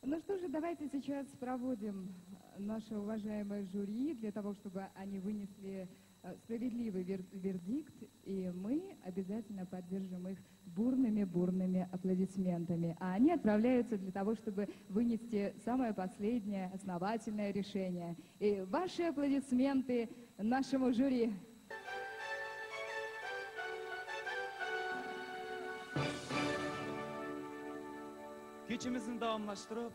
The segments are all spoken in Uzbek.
Ну что же, давайте сейчас проводим наше уважаемое жюри для того, чтобы они вынесли справедливый вердикт, и мы обязательно поддержим их бурными аплодисментами. А они отправляются для того, чтобы вынести самое последнее основательное решение. И ваши аплодисменты нашему жюри. Keçimizni davamlaştırıp,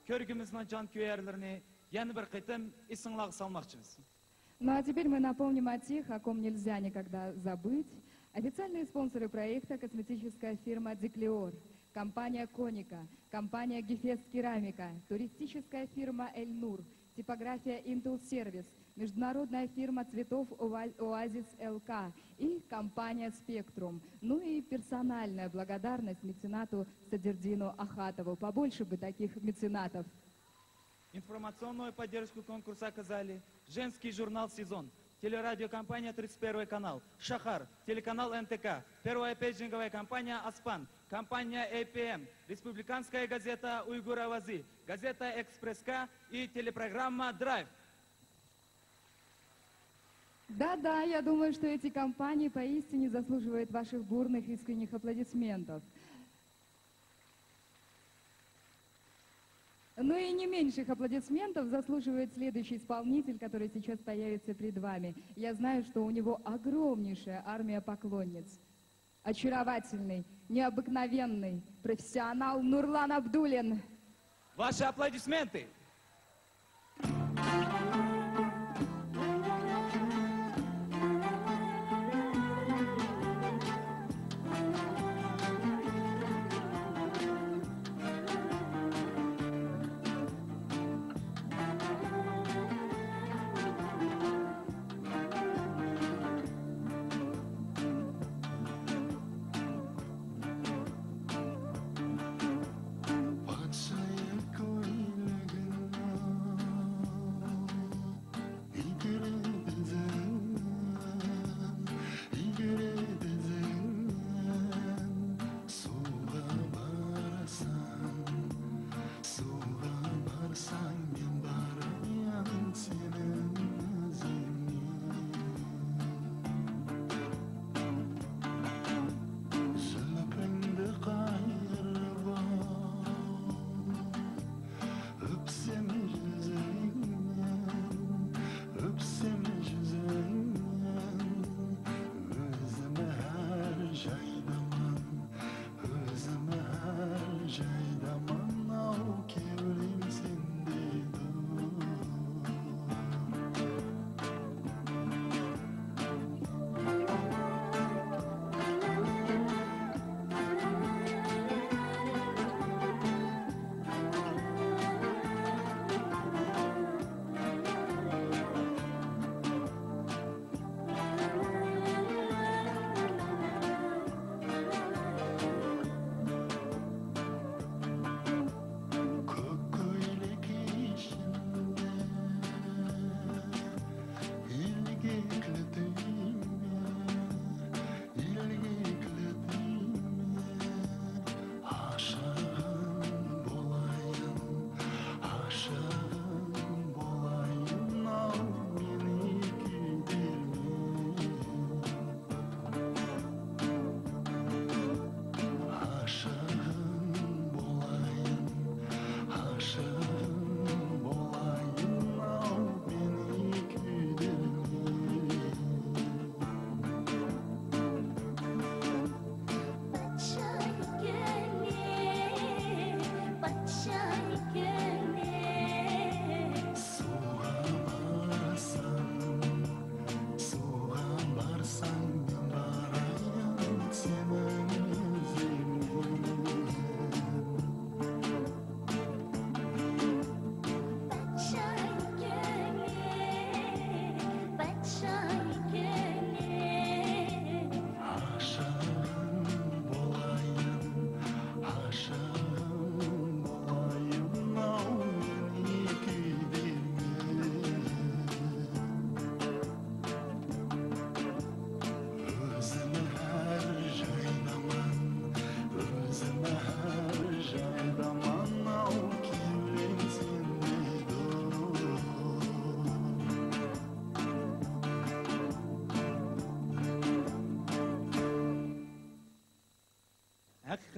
körgümüzün can köyerlerini yeni bir kıtım isimlağı salmakçımız. Ну а теперь мы напомним о тех, о ком нельзя никогда забыть. Официальные спонсоры проекта — косметическая фирма «Диклеор», компания «Коника», компания «Гефест Керамика», туристическая фирма «Эль-Нур», типография «Интул Сервис», международная фирма цветов «Оазис ЛК» и компания «Спектрум». Ну и персональная благодарность меценату Садердину Ахатову. Побольше бы таких меценатов. Информационную поддержку конкурса оказали женский журнал «Сезон», телерадиокомпания «31 канал», «Шахар», телеканал НТК, первая пейджинговая компания «Аспан», компания APM, республиканская газета «Уйгур Авази», газета «Экспресс-К» и телепрограмма «Драйв». Да-да, я думаю, что эти компании поистине заслуживают ваших бурных искренних аплодисментов. Ну и не меньших аплодисментов заслуживает следующий исполнитель, который сейчас появится перед вами. Я знаю, что у него огромнейшая армия поклонниц. Очаровательный, необыкновенный профессионал Нурлан Абдуллин. Ваши аплодисменты! बादशाह कोई लगन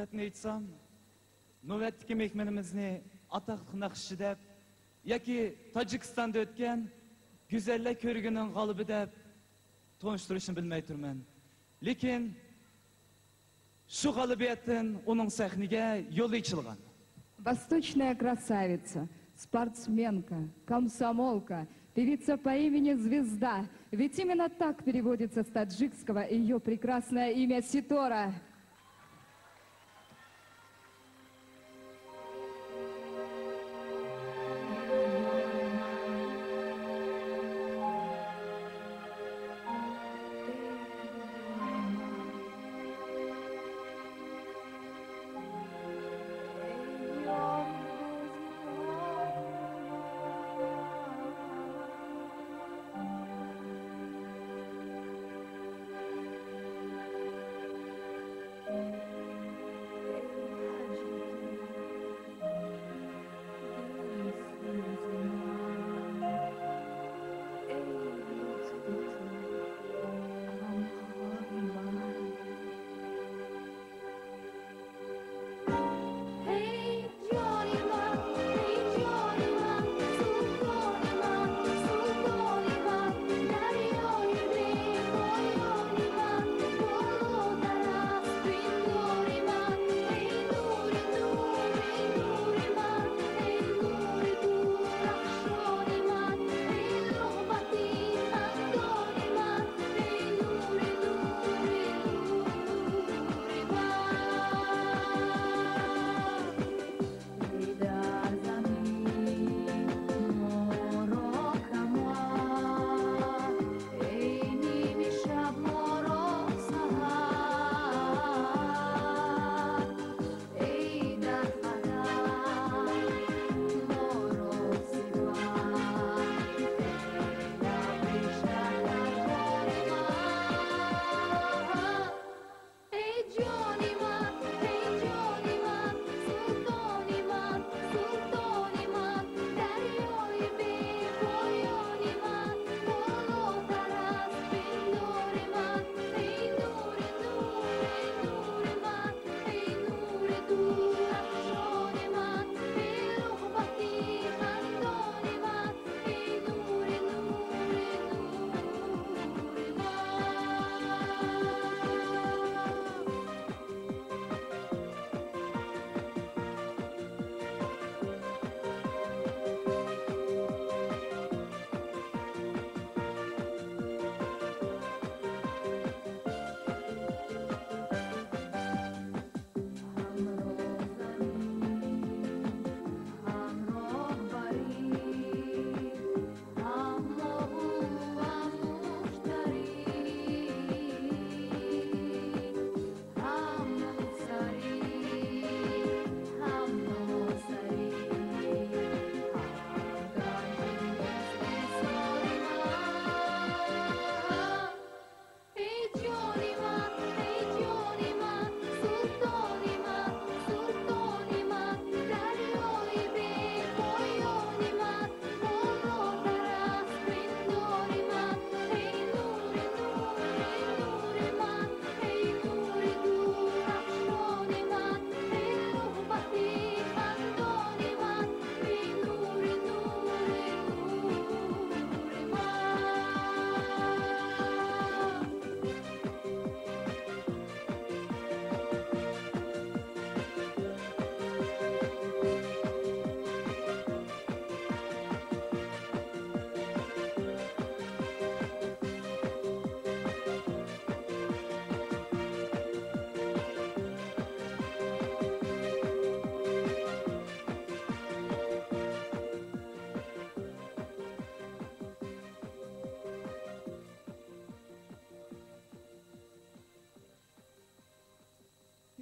Hakikatini aytsam, navbatdagi mehmonimizni ataqli naqshchi deb yoki Tojikistonda o'tgan go'zallik ko'rigining g'olibi deb tanishtirishni bilmay turman. Lekin shu g'olibiyatdan uning sahniga yo'li ochilgan. Восточная красавица, спортсменка, комсомолка, певица по имени Звезда. Ведь именно так переводится с таджикского ее прекрасное имя Ситора.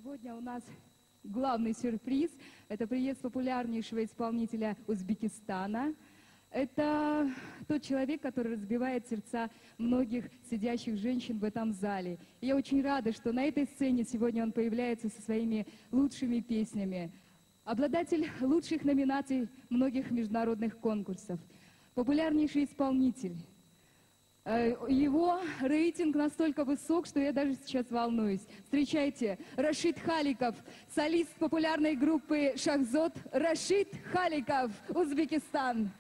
Сегодня у нас главный сюрприз. Это приезд популярнейшего исполнителя Узбекистана. Это тот человек, который разбивает сердца многих сидящих женщин в этом зале. И я очень рада, что на этой сцене сегодня он появляется со своими лучшими песнями. Обладатель лучших номинаций многих международных конкурсов. Популярнейший исполнитель. Его рейтинг настолько высок, что я даже сейчас волнуюсь. Встречайте, Рашид Халиков, солист популярной группы «Шахзод». Рашид Халиков, Узбекистан.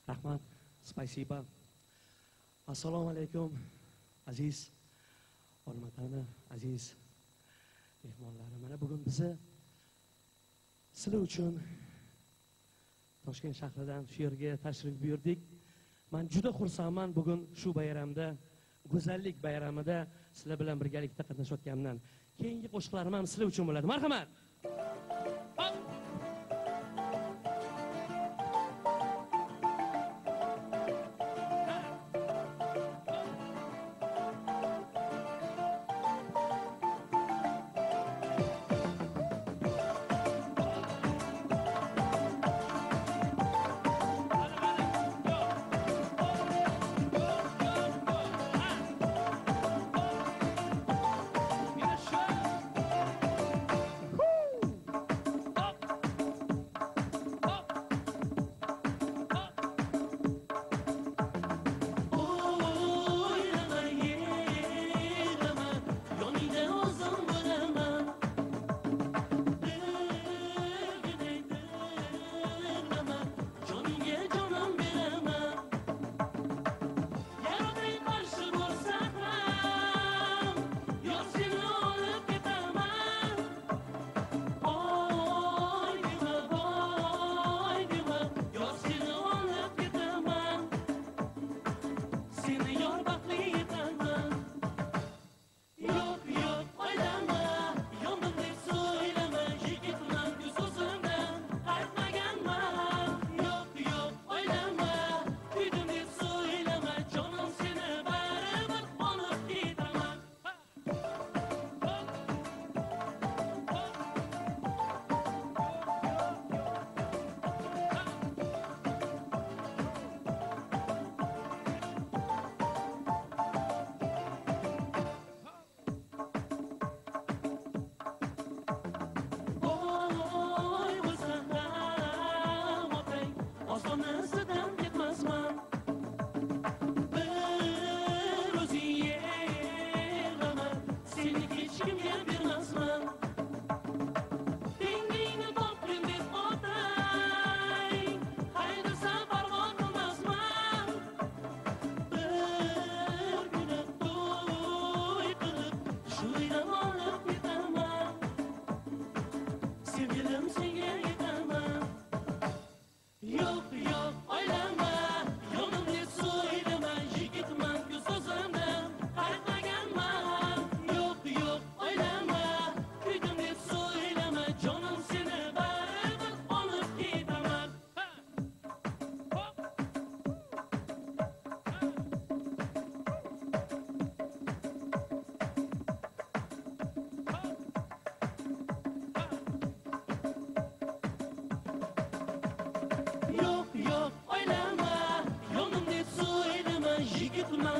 Rahmat, spasiba. Assalomu alaykum, aziz hurmatli aziz mehmonlarim. Mana bugun bizni sizlar uchun Toshkent shahridan shu yerga tashrif buyurdik. Men juda xursandman bugun shu bayramda, go'zallik bayramida sizlar bilan birgalikda qatnashayotganimdan. Keyingi qo'shiqlarim ham sizlar uchun bo'ladi. Marhamat.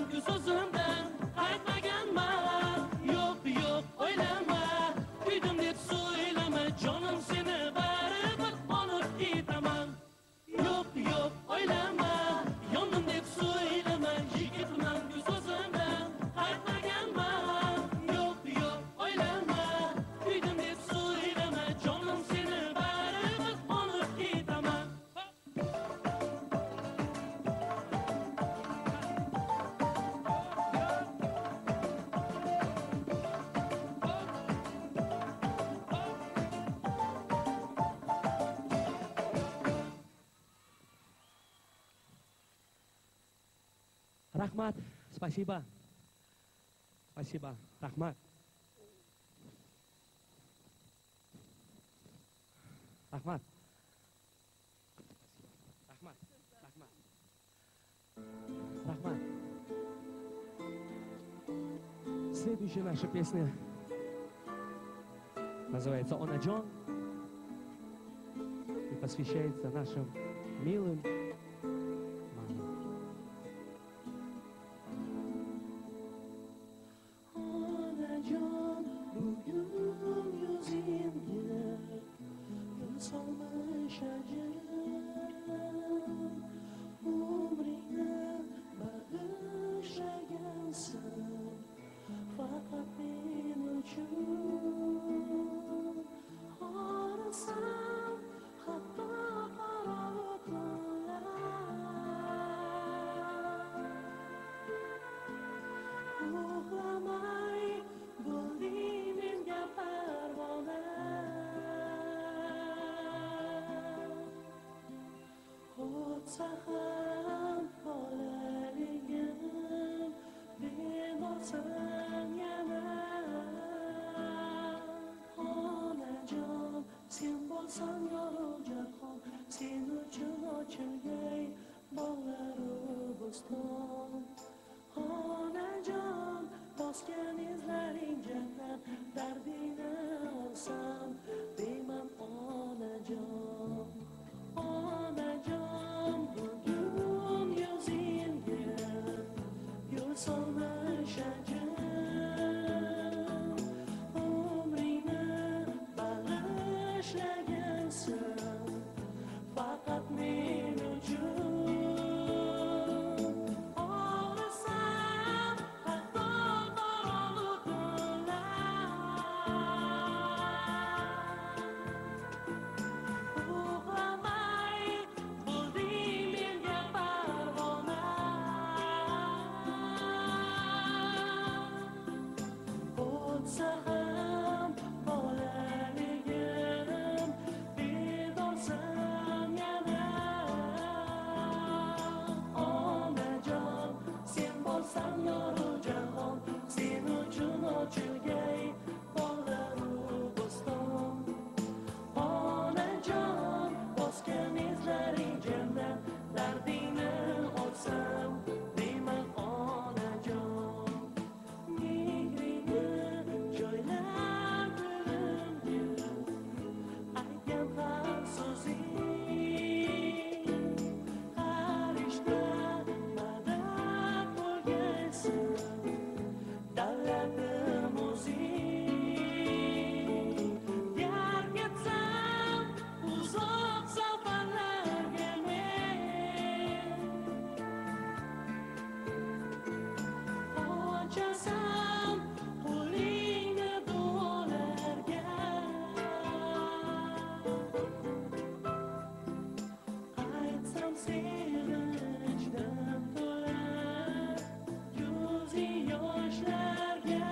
Tegmanku so'zimdan qaytmaganman. Yo'q, yo'q, o'ylama. Kuydim deb so'ylama, jonim seni baribir olib ketaman. Yo'q, yo'q, o'ylama. Yondim deb so'ylama, yigitmanku so'zimdan qaytmaganman. Yo'q, yo'q, o'ylama. Kuydim deb so'ylama, jonim seni baribir olib ketaman. Rahmat, спасибо. Спасибо, rahmat. Rahmat. Rahmat. Rahmat. Rahmat. Следующая наша песня называется «Онаджон» и посвящается нашим милым мамам. Onajon, bugün yüzümde gül solmuş acım. Umrini bağışlagansın, fakat men uchun. Arasam hatto qaror tunlar. Uxlamay bo'lding menga parvona. O'tsa ham bolaligim, bemorsan yana. Onajon, sen bo'lsang yorug' jahon, sen uchun ochilgay bog'laru bo'ston. Onajon, bosgan izlaring jannat, dardingni olsam deyman onajon. Onajon, bugun yuzingga gul solmush ajim. Umringni bag'ishlagansan, faqat men uchun. Og'risam hatto qorong'u tunlar. Uxlamay bo'lding menga parvona. O'tsa ham bolaligim, bedorsan yana. Onajon, sen bo'lsang yorug' jahon, sen uchun ochilgay bog'laru bo'ston. Onajon, bosgan izlaring jannat, dardingni olsam deyman onajon. Mehringni joylab dilimga, aytgan har so'zing farishta madad bo'lgaysan, davlatim o'zing. Yar ketsam uzoq safarlarga men, ochasan qo'lingni duolarga. Aytsam sevinchdan to'la yuzing yoshlarga.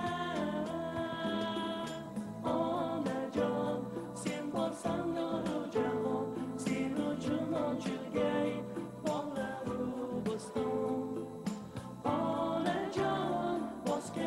Onajon, sen bo'lsang yorug' jahon, sen uchun ochilgay bog'laru bo'ston. Onajon, bosgan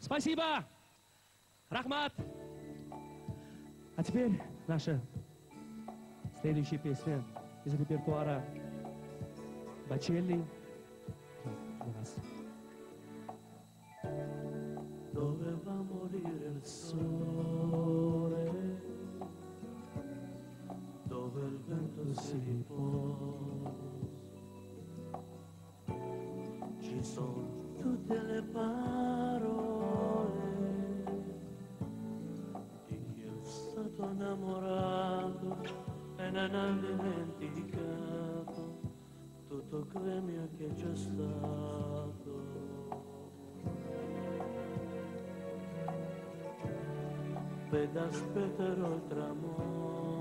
Спасибо! Рахмат! А теперь наша следующая песня из репертуара Бачелли. Раз. Doveva morire il sole, dove il vento si riposa. Ci sono tutte le parole di chi è stato innamorato e non ha dimenticato tutto il gremio che c'è stato. Ed aspetterò il tramonto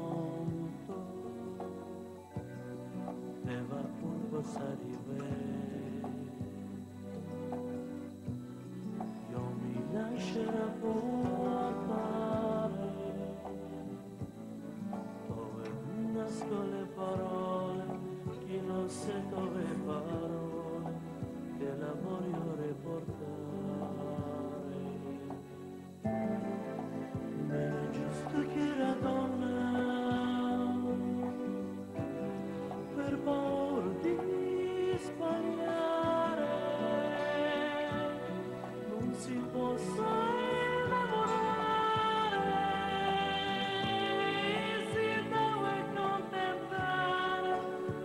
e va pur arrivare. Io mi lascerò portare dove nascono le parole, chi non sa dove parole che la voglio riportare. Era giusto che la donna per paura di sbagliare non si possa innamorare, si deve contentare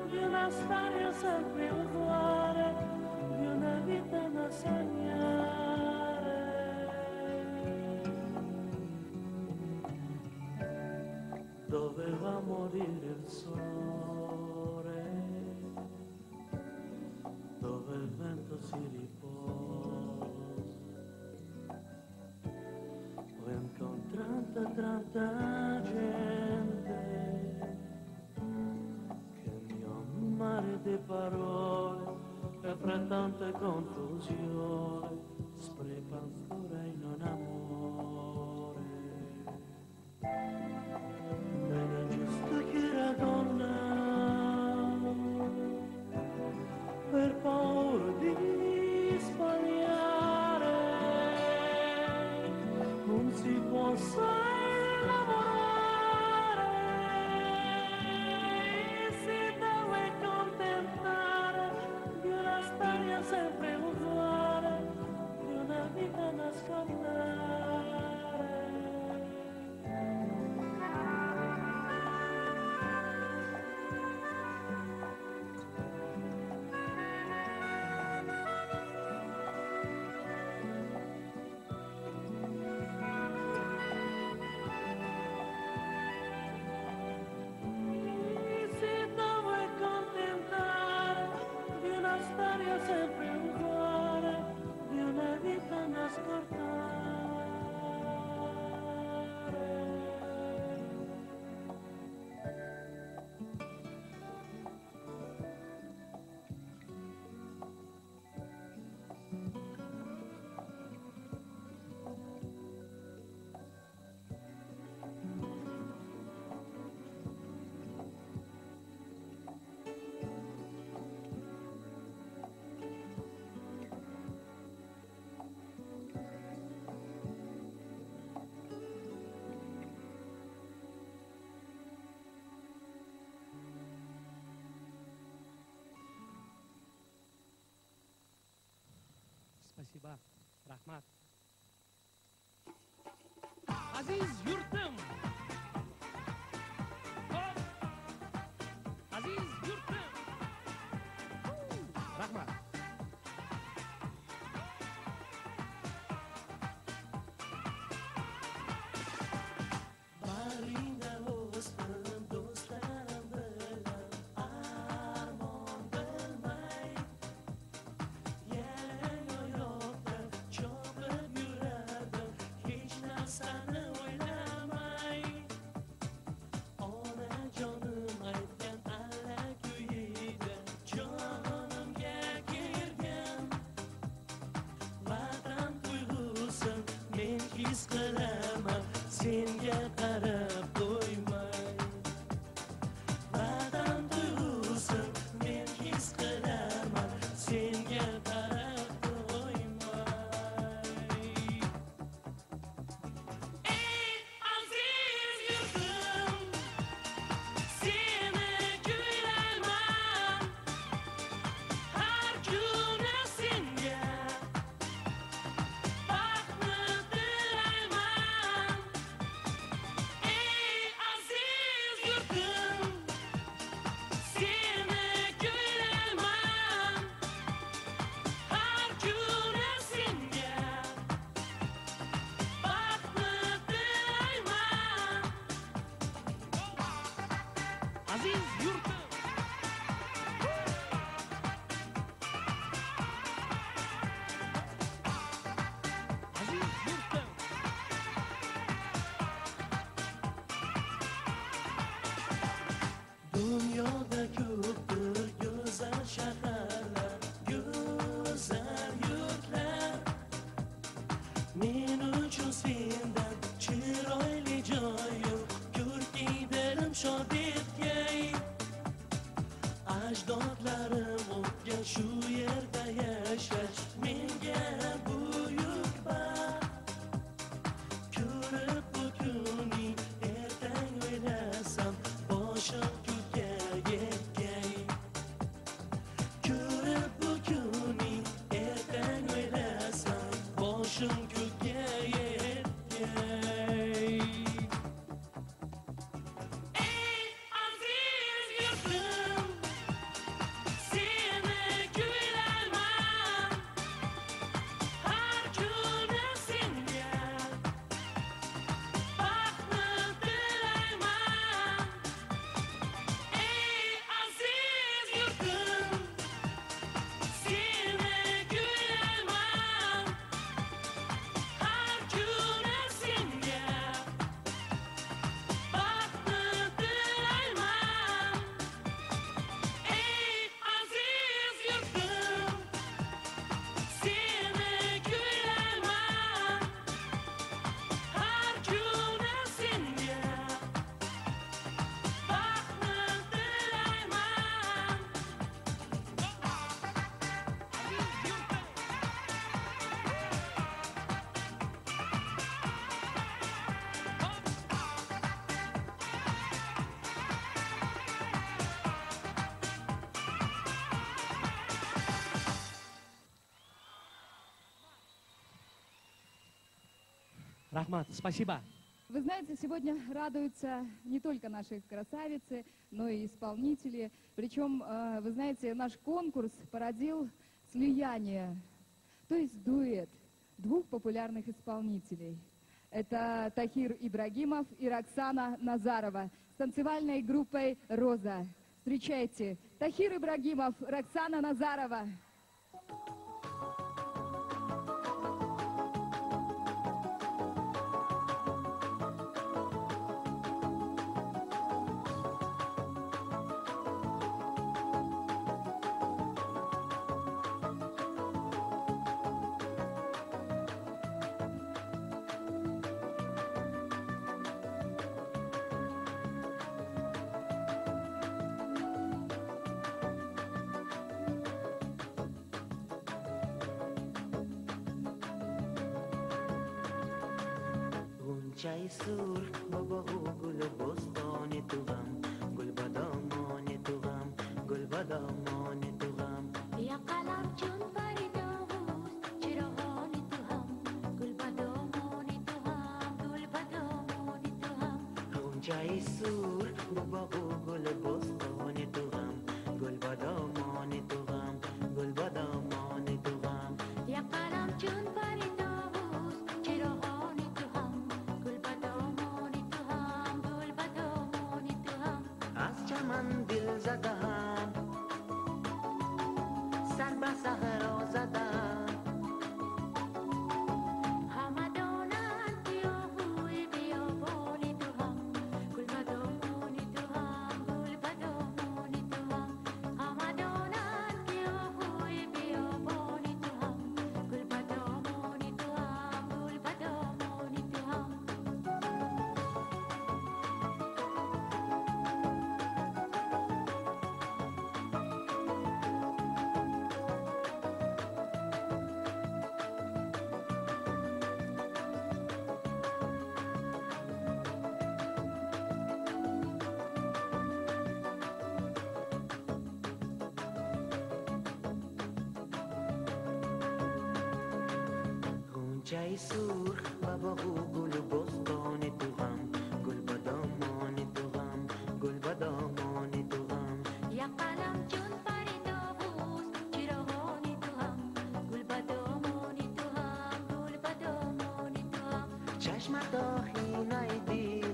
di una storia sempre uguale, di una vita da sognare. Doveva morire il sole, dove il vento si riposa. Ho incontrato tanta gente che mi ha mare di parole e fra tante confusioni spreca ancora in un amore. Era giusto che la donna per paura di sbagliare non si possa innamorare, si deve contentare di una storia sempre uguale, di una vita da scordare. Sempre uguale, di una vita da scordare. Спасибо. Рахмат. Aziz yurtim. Hop. Aziz yurtim. Rahmat. Marina Osman, dostlarım böyle armağan vermeyi. Yeni yolda çok yüreğim, hiç nasıl oynama. yodlarim o'tgan shu yerda yashash menga buyuk baxt. Ko'rib bu kunning ertang o'ylasam boshim ko'kka yetgay. Ko'rib bu kunning ertang o'ylasam boshim ko'kka yetgay. Ey aziz yurtim, seni kuylayman, har kuni senga baxtni tilayman. Ey aziz yurtim, seni kuylayman, har kuni senga baxtni tilayman. Ey aziz yurtim, seni kuylayman, har kuni senga baxtni Rahmat, спасибо. Вы знаете, сегодня радуются не только наши красавицы, но и исполнители. Причем, вы знаете, наш конкурс породил слияние, то есть дуэт двух популярных исполнителей. Это Тахир Ибрагимов и Роксана Назарова с танцевальной группой «Роза». Встречайте, Тахир Ибрагимов, Роксана Назарова. Gunjai sur babahu gul bostani tu gam, gul badamani tu gam, gul badamani tu gam. या कलाम चुन परी दोस्त चिरहोनी तू हम गुल बदोमोनी तू हम गुल बदोमोनी तू हम Gunjai sur babahu gul bostani tu gam, gul badamani tu gam, gul badamani tu gam. या कलाम चुन परी दोस्त चिरहोनी तू हम गुल बदोमोनी तू हम गुल बदोमोनी तू हम Az chaman dil zadam, sar ba sahro zadam. हम दोनों कियो हुए बियो बोनी तू हम गुल बदोमोनी तू हम गुल बदोमोनी तू हम हम दोनों कियो हुए बियो बोनी तू हम गुल बदोमोनी तू हम गुल बदोमोनी तू हम Gunjai sur babahu gul bostani tu gam, gul badamani tu gam, gul badamani tu gam. या कलम चुन परी दोस्त चिरहोनी तू हम गुल बदोमोनी तू हम गुल बदोमोनी तू हम Chashma dahi naidil,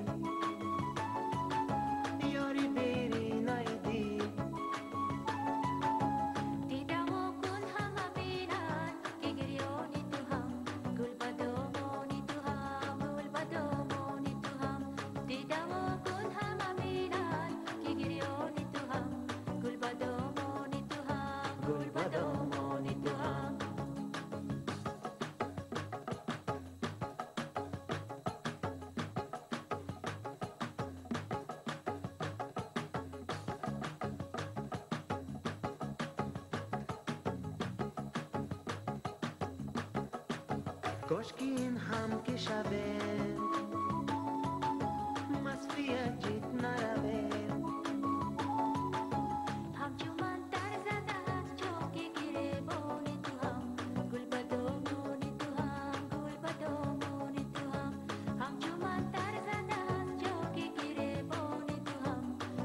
yori beri naidil. Tidak mungkin hama binan kegirioni tu ham gul badaomoni tu ham gul badaomoni tu ham Tidak mungkin hama binan kegirioni tu ham gul badaomoni tu ham gul badaomoni tu ham کاشکی این هم که شبه مستی جیت نروه همچون من در زده است چوکی گریبانی تو هم گل بدامانی تو هم گل بدامانی تو هم همچون من در زده است چوکی گریبانی تو هم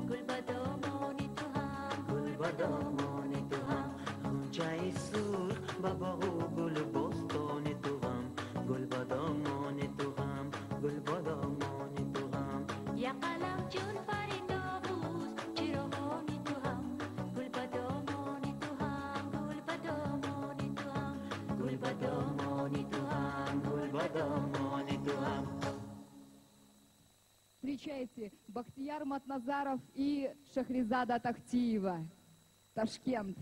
گل بدامانی تو هم گل بدامانی تو هم خونچه سرخ بابا و گل بستانی تو هم گل بدامانی تو هم گل بدامانی تو هم یا قلم چون پری طاووس چراغانی تو هم گل بدامانی تو هم گل بدامانی تو هم گل بدامانی تو هم گل بدامانی تو هم Встречайте, Бахтияр Матназаров и Шахризада Тахтиева. Ташкент.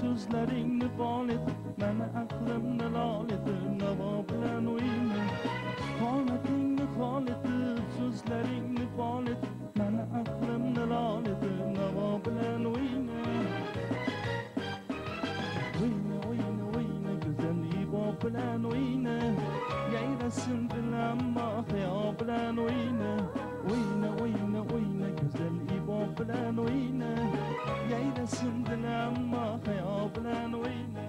Sözlerini bal et, məni aklımda lal edir, nava bilen oyna. Qametinni xal edir, sözlerini bal et, məni aklımda lal edir, nava bilen oyna. Oyna, oyna, oyna, güzel iba bilen oyna. Yayrasin dilemma, xaya bilen oyna. Oyna, oyna, oyna, güzel iba bilen oyna. Yayrasin dilemma, xaya bilen oyna.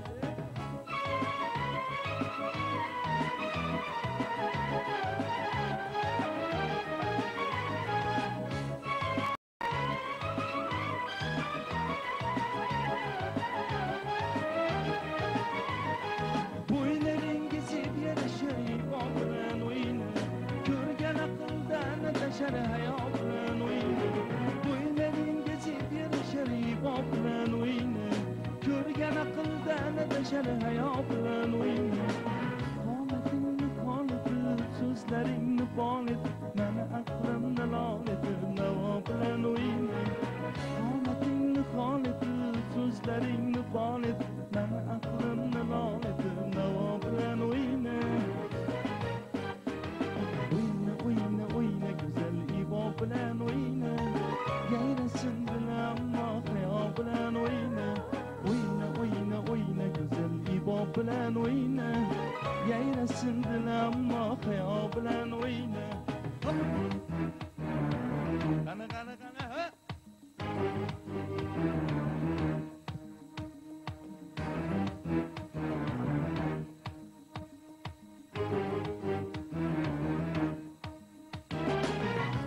Sözlerini bal et, məni aklımda lal edir, nava bilen oyna. Qametinni xal edir, sözlerini bal et, məni aklımda lal edir, nava bilen oyna. Oyna, oyna, oyna, güzel iba bilen oyna. Yayrasin dilemma, xaya bilen oyna. Oyna, oyna, oyna, güzel iba bilen oyna. Yayrasin dilemma, xaya bilen oyna. Qana, qana, qana, ha?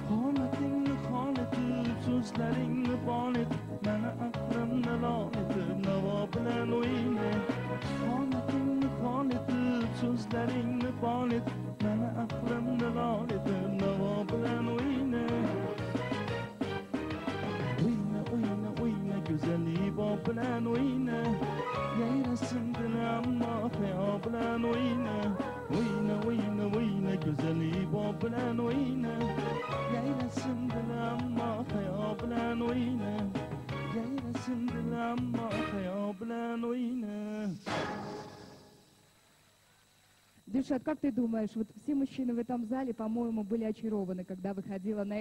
Qametinni xal edir, sözlerini bal et, məni aklımda lal edir, nava bilen oyna. Qametinni xal edir, sözlerini bal et, məni aklımda lal edir, nava bilen oyna. Oyna, oyna, oyna, güzel iba bilen oyna. Yayrasin dilemma, xaya bilen oyna. Oyna, oyna, oyna, güzel iba bilen oyna. Yayrasin dilemma, xaya bilen oyna. Yayrasin dilemma, xaya bilen oyna. Дильшат, как ты думаешь, вот все мужчины в этом зале, по-моему, были очарованы, когда выходила на